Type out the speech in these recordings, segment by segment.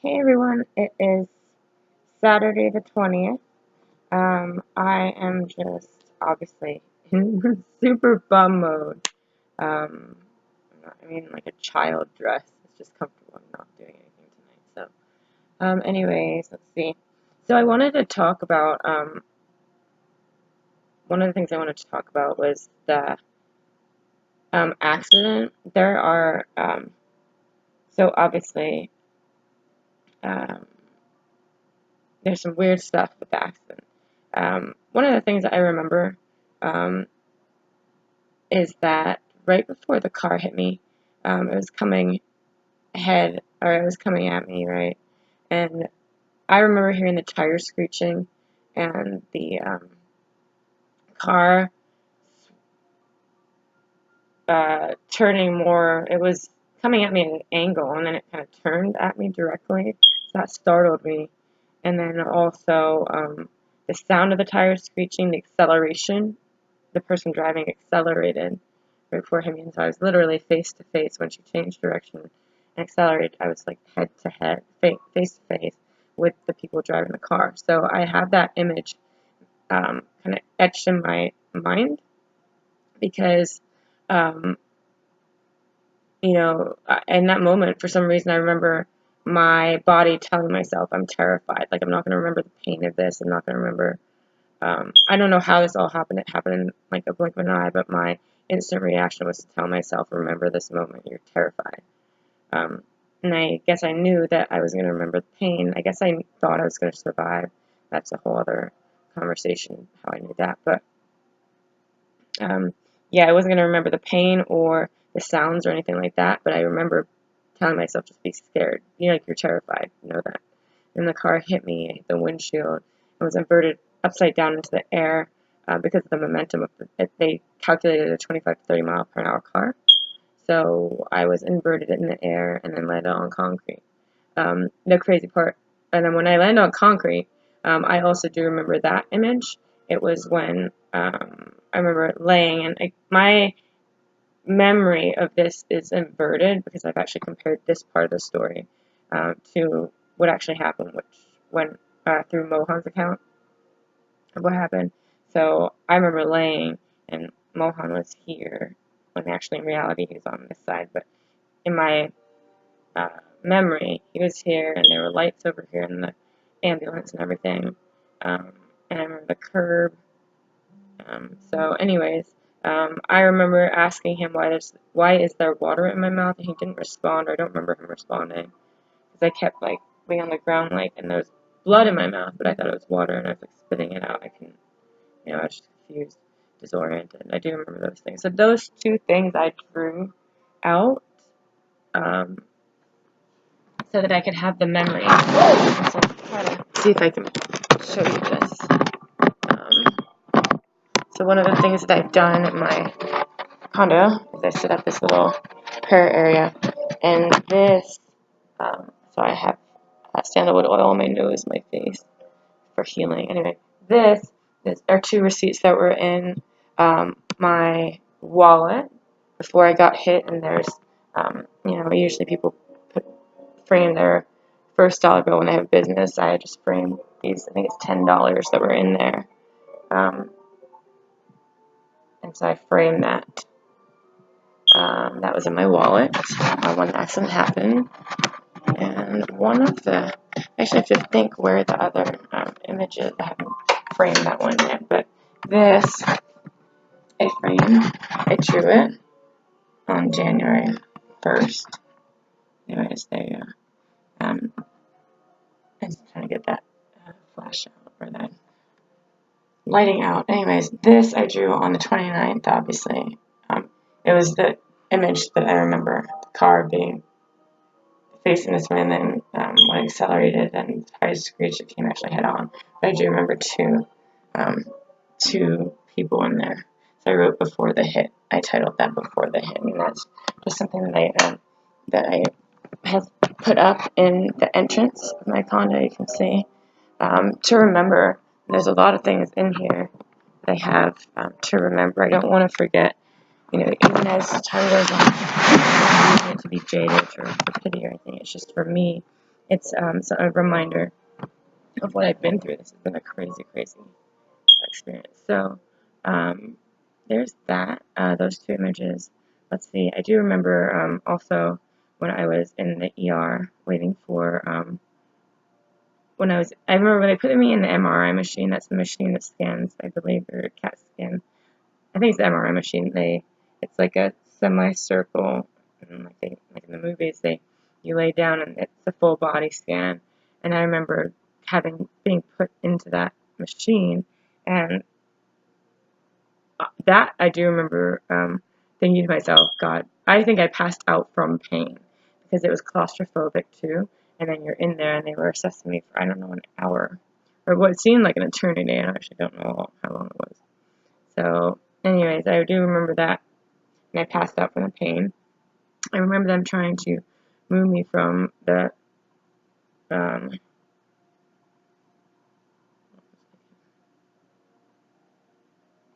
Hey everyone, it is Saturday the 20th. I am just obviously in super bum mode. Um, like a child dress. It's just comfortable. I'm not doing anything tonight. Anyways, let's see. So I wanted to talk about, one of the things I wanted to talk about was the accident. So obviously, um, there's some weird stuff with the accident. One of the things that I remember um, is that right before the car hit me, it was coming it was coming at me, right? And I remember hearing the tires screeching and the car turning more. It was coming at me at an angle, and then it kind of turned at me directly. So that startled me. And then also the sound of the tires screeching, the acceleration, the person driving accelerated right before him, and so I was literally face to face when she changed direction and accelerated. I was like head to head, face to face with the people driving the car. So I have that image kind of etched in my mind because, um, in that moment, for some reason, I remember my body telling myself I'm terrified. Like, I'm not going to remember the pain of this. I'm not going to remember. I don't know how this all happened. It happened in like a blink of an eye, but my instant reaction was to tell myself, remember this moment, you're terrified. Um, and I guess I knew that I was going to remember the pain. I guess I thought I was going to survive. That's a whole other conversation, how I knew that. But yeah, I wasn't going to remember the pain or the sounds or anything like that, but I remember telling myself, just be scared. Like you're terrified. You know that. And the car hit me, it hit the windshield, and was inverted upside down into the air because of the momentum of it. They calculated a 25 to 30 mile per hour car. So I was inverted in the air and then landed on concrete. The crazy part, and then when I landed on concrete, I also do remember that image. It was when I remember laying, and my memory of this is inverted because I've actually compared this part of the story to what actually happened, which went through Mohan's account of what happened. So I remember laying, and Mohan was here, when actually in reality he was on this side. But in my memory, he was here, and there were lights over here in the ambulance and everything. And I remember the curb. Anyways, I remember asking him why is there water in my mouth, and he didn't respond, or I don't remember him responding, because I kept like being on the ground, and there was blood in my mouth, but I thought it was water, and I was like spitting it out. I was just confused, disoriented. I do remember those things. So those two things I drew out um, so that I could have the memory. So try to see if I can show you this. So one of the things that I've done in my condo is I set up this little prayer area, and so I have sandalwood oil on my nose, my face for healing. Anyway, this are two receipts that were in my wallet before I got hit, and there's, usually people frame their first dollar bill when they have business. I just framed these, I think it's $10 that were in there. And so I framed that. That was in my wallet when the accident happened. And I actually have to think where the other images, I haven't framed that one yet, but this, I drew it on January 1st. Anyways, there you go. I'm just trying to get that flash out, or that lighting out. Anyways, this I drew on the 29th, obviously. It was the image that I remember, the car being facing this way, and then when it accelerated and the tires screeched, it came actually head on. But I do remember two people in there. So I wrote before the hit. I titled that before the hit, and that's just something that I have put up in the entrance of my condo. You can see to remember. There's a lot of things in here that I have to remember. I don't want to forget. Even as time goes on, I don't want it to be jaded or for pity or anything. It's just for me it's a reminder of what I've been through. This has been a crazy, crazy experience. So there's that. Those two images. Let's see. I do remember also when I was in the ER waiting for I remember when they put me in the MRI machine. That's the machine that scans, I believe, or CAT scan. I think it's the MRI machine. It's like a semicircle, and like in the movies, you lay down and it's a full body scan. And I remember being put into that machine, and that I do remember thinking to myself, God, I think I passed out from pain because it was claustrophobic too. And then you're in there, and they were assessing me for, I don't know, an hour or what seemed like an eternity. And I actually don't know how long it was. So, anyways, I do remember that, and I passed out from the pain. I remember them trying to move me from the um,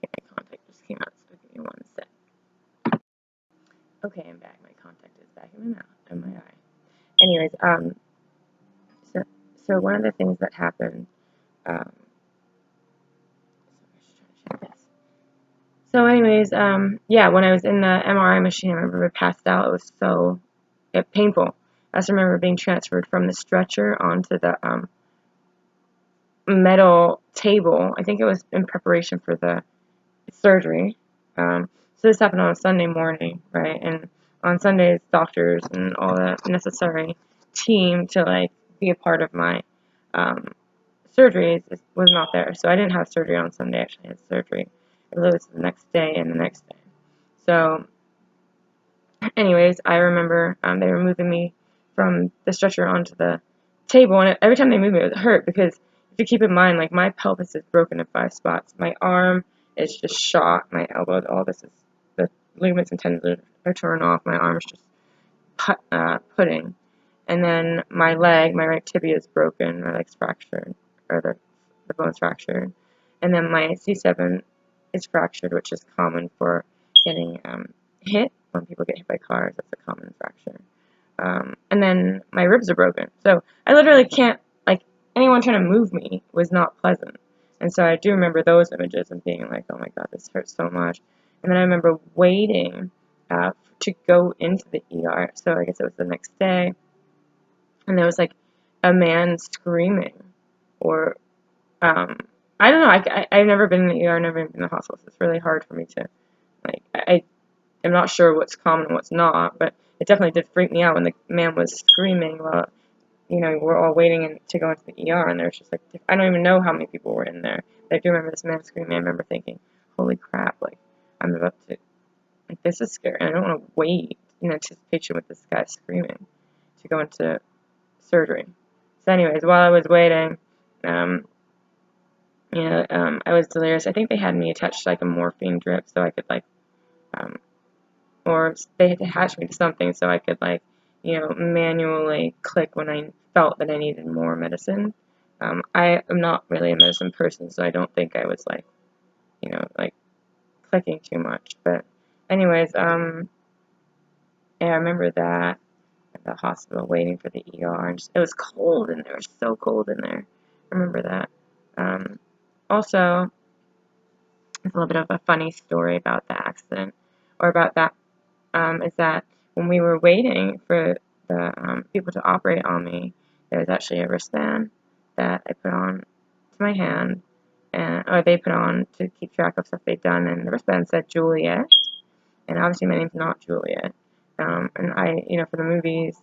my contact just came out, so give me one sec. Okay, I'm back. My contact is back in my mouth and my eye. Anyways, so one of the things that happened, um, so anyways, yeah, when I was in the MRI machine, I remember I passed out. It was so painful. I just remember being transferred from the stretcher onto the metal table. I think it was in preparation for the surgery. So this happened on a Sunday morning, right? And on Sundays, doctors and all the necessary team to like be a part of my surgeries was not there. So I didn't have surgery on Sunday. Actually, I had surgery. I believe it was the next day and the next day. So, anyways, I remember they were moving me from the stretcher onto the table, and every time they moved me, it would hurt because if you keep in mind, like my pelvis is broken in 5 spots. My arm is just shot. My elbow, all this is the ligaments and tendons are torn off. My arm is just pudding. And then my leg, my right tibia is broken, my leg's fractured, or the bone's fractured. And then my C7 is fractured, which is common for getting hit. When people get hit by cars, that's a common fracture. And then my ribs are broken. So I literally can't, like, anyone trying to move me was not pleasant. And so I do remember those images and being like, oh my God, this hurts so much. And then I remember waiting to go into the ER. So I guess it was the next day. And there was like a man screaming, or I don't know. I've never been in the ER, never been in the hospital. So it's really hard for me to like. I'm not sure what's common and what's not, but it definitely did freak me out when the man was screaming while we're all waiting to go into the ER, and there's just like I don't even know how many people were in there. But I do remember this man screaming. I remember thinking, "Holy crap! Like I'm about to like this is scary. I don't want to wait in anticipation with this guy screaming to go into surgery." So, anyways, while I was waiting, um, I was delirious. I think they had me attached to like a morphine drip so I could like, or they had attached me to something so I could like, manually click when I felt that I needed more medicine. I am not really a medicine person, so I don't think I was like, like clicking too much. But anyways, yeah, I remember that at the hospital waiting for the ER, and it was cold in there. It was so cold in there. I remember that. Also, it's a little bit of a funny story about the accident, or about that, is that when we were waiting for the people to operate on me, there was actually a wristband that I put on to my hand, or they put on to keep track of stuff they'd done, and the wristband said Juliet, and obviously my name's not Juliet. And I, for the movies,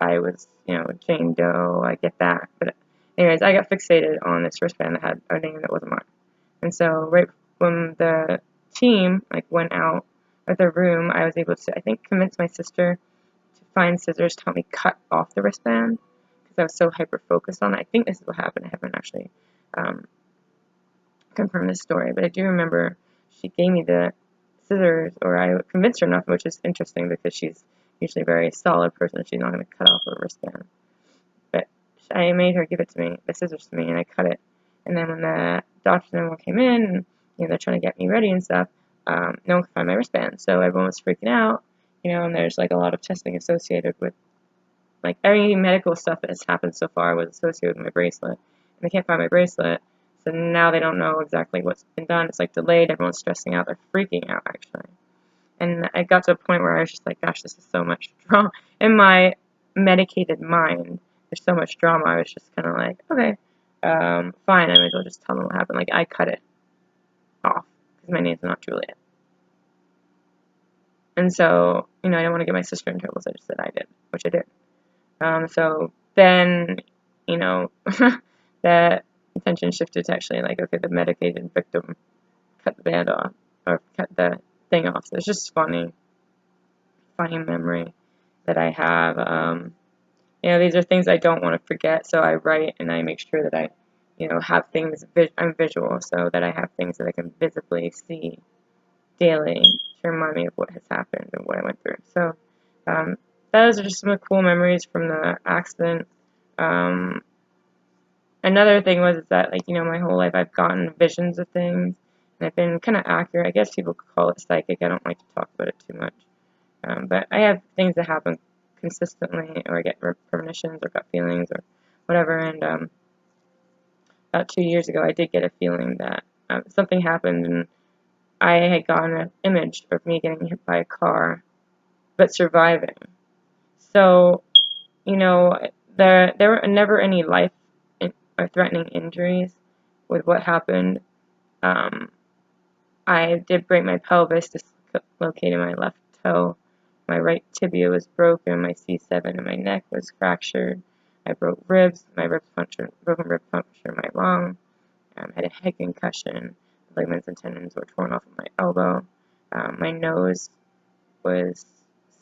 I was, Jane Doe, I get that, but anyways, I got fixated on this wristband that had a name that wasn't mine. And so right when the team like went out of the room, I was able to, I think, convince my sister to find scissors to help me cut off the wristband because I was so hyper focused on it. I think this is what happened. I haven't actually confirmed this story, but I do remember she gave me the scissors, or I convinced her enough, which is interesting because she's usually a very solid person. She's not going to cut off a wristband. But I made her give it to me, the scissors to me, and I cut it. And then when the doctors and everyone came in, and they're trying to get me ready and stuff, no one could find my wristband. So everyone was freaking out, and there's like a lot of testing associated with like any medical stuff that has happened so far was associated with my bracelet. And they can't find my bracelet, so now they don't know exactly what's been done. It's like delayed. Everyone's stressing out. They're freaking out, actually. And I got to a point where I was just like, gosh, this is so much drama. In my medicated mind, there's so much drama. I was just kind of like, okay, fine. I might as well just tell them what happened. Like, I cut it off because my name's not Juliet. And so, I don't want to get my sister in trouble, so I just said I did, which I did. So then, the attention shifted to actually like, okay, the medicated victim cut the band off, or cut the thing off. So it's just funny memory that I have. These are things I don't want to forget, so I write and I make sure that I, have things, I'm visual, so that I have things that I can visibly see daily to remind me of what has happened and what I went through. So, those are just some cool memories from the accident. Another thing was that, like, my whole life I've gotten visions of things, and I've been kind of accurate. I guess people could call it psychic. I don't like to talk about it too much. But I have things that happen consistently, or I get premonitions or gut feelings or whatever. And about 2 years ago, I did get a feeling that something happened, and I had gotten an image of me getting hit by a car, but surviving. So, there were never any life or threatening injuries with what happened. I did break my pelvis, dislocated my left toe. My right tibia was broken, my C7 and my neck was fractured. I broke ribs, broken rib punctured my lung. I had a head concussion. Ligaments and tendons were torn off of my elbow. My nose was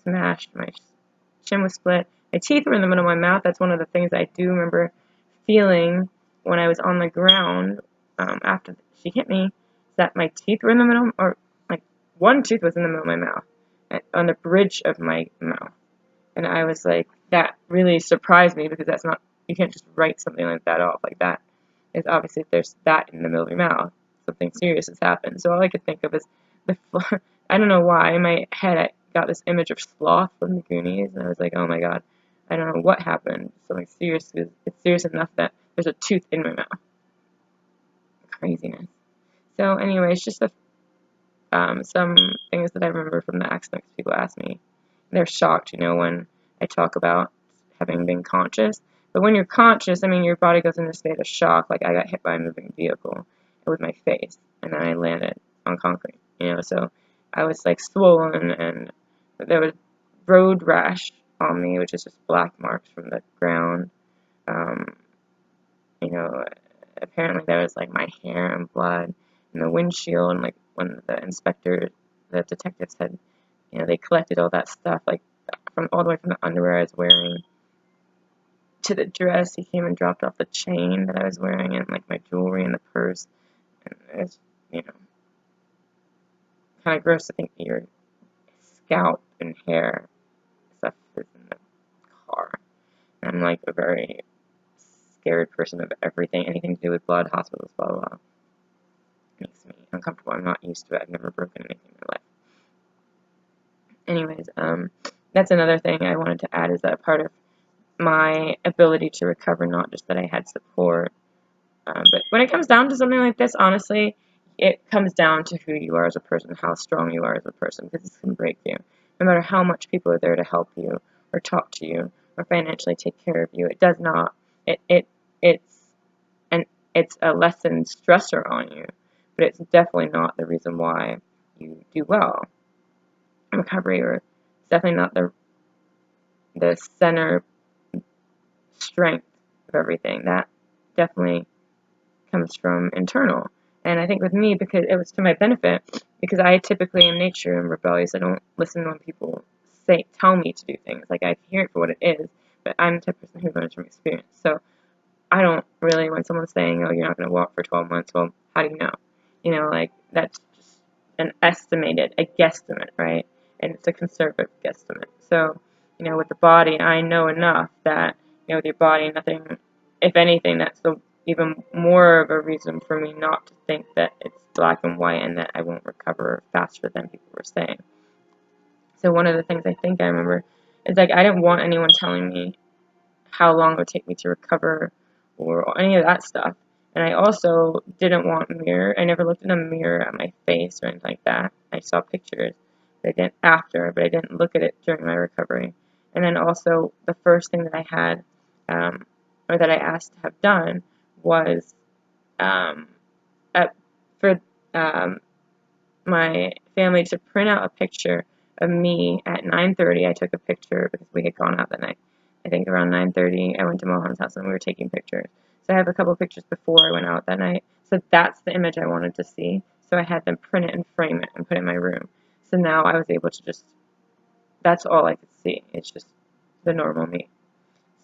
smashed. My chin was split. My teeth were in the middle of my mouth. That's one of the things I do remember feeling when I was on the ground after she hit me. That my teeth were in the middle, or like one tooth was in the middle of my mouth, on the bridge of my mouth. And I was like, that really surprised me, because that's not, you can't just write something like that off. Like, that is obviously, if there's that in the middle of your mouth, something serious has happened. So all I could think of is I don't know why, in my head I got this image of Sloth from the Goonies, and I was like, oh my god, I don't know what happened. Something serious, it's serious enough that there's a tooth in my mouth. Craziness. So anyway, it's just some things that I remember from the accident, because people ask me. They're shocked, when I talk about having been conscious. But when you're conscious, your body goes into a state of shock. Like, I got hit by a moving vehicle with my face, and then I landed on concrete, So I was, like, swollen, and there was road rash on me, which is just black marks from the ground. Apparently there was, like, my hair and blood in the windshield, and, like, when the detectives had, they collected all that stuff, like, all the way from the underwear I was wearing to the dress. He came and dropped off the chain that I was wearing, and, like, my jewelry and the purse. And it's, kind of gross to think that your scalp and hair stuff is in the car. And I'm, like, a very scared person of everything, anything to do with blood, hospitals, blah, blah, blah. It makes me uncomfortable. I'm not used to it. I've never broken anything in my life. Anyways, that's another thing I wanted to add, is that part of my ability to recover, not just that I had support. But when it comes down to something like this, honestly, it comes down to who you are as a person, how strong you are as a person, because this can break you. No matter how much people are there to help you, or talk to you, or financially take care of you, it does not. It's a lessened stressor on you, but it's definitely not the reason why you do well in recovery, or it's definitely not the center strength of everything. That definitely comes from internal. And I think with me, because it was to my benefit, because I typically in nature am rebellious. I don't listen when people tell me to do things. Like, I hear it for what it is, but I'm the type of person who learns from experience. So I don't really, when someone's saying, oh, you're not going to walk for 12 months, well, how do you know? Like, that's just a guesstimate, right? And it's a conservative guesstimate. So, with the body, I know enough that, with your body, nothing, if anything, that's even more of a reason for me not to think that it's black and white, and that I won't recover faster than people were saying. So one of the things I think I remember is, like, I didn't want anyone telling me how long it would take me to recover or any of that stuff. And I also didn't want mirror. I never looked in a mirror at my face or anything like that. I saw pictures, but I didn't after, but I didn't look at it during my recovery. And then also the first thing that I had, or that I asked to have done, was um, for my family to print out a picture of me at 9:30. I took a picture because we had gone out that night. I think around 9:30, I went to Mohan's house and we were taking pictures. So I have a couple pictures before I went out that night. So that's the image I wanted to see. So I had them print it and frame it and put it in my room. So now I was able to just, that's all I could see. It's just the normal me.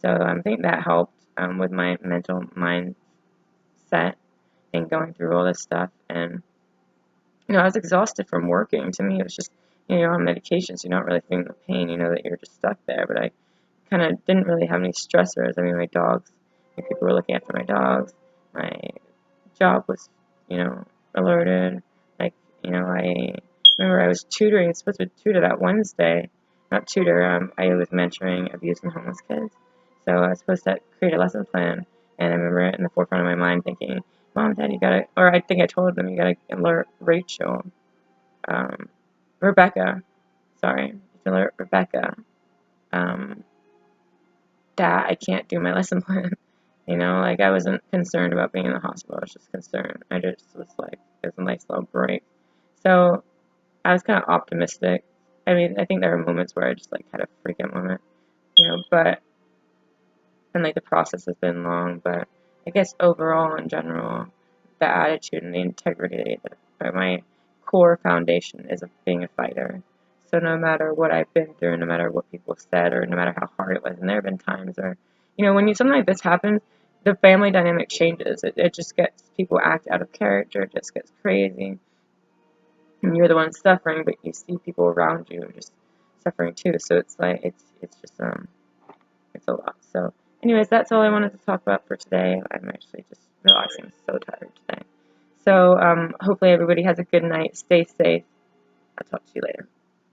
So I think that helped with my mental mindset and going through all this stuff. And I was exhausted from working. To me, it was just, you're on medication, so you're not really feeling the pain. You know that you're just stuck there. But I kind of didn't really have any stressors. I mean, my dogs, people were looking after my dogs. My job was, alerted. Like, I remember I was tutoring, supposed to tutor that Wednesday. Not tutor, I was mentoring abused and homeless kids. So I was supposed to create a lesson plan. And I remember it in the forefront of my mind thinking, Mom, Dad, you gotta, or I think I told them, you gotta alert Rachel, Rebecca, sorry, to alert Rebecca, that I can't do my lesson plan. Like I wasn't concerned about being in the hospital. I was just concerned. I just was like, it was a nice little break. So I was kind of optimistic. I mean, I think there were moments where I just like had a freaking moment, but, and like the process has been long, but I guess overall in general, the attitude and the integrity that my core foundation is of being a fighter. So no matter what I've been through, no matter what people said, or no matter how hard it was, and there have been times where, when something like this happens, the family dynamic changes. It just gets, people act out of character, it just gets crazy. And you're the one suffering, but you see people around you just suffering too. So it's like, it's just, it's a lot. So anyways, that's all I wanted to talk about for today. I'm actually just relaxing. I'm so tired today. So hopefully everybody has a good night. Stay safe. I'll talk to you later.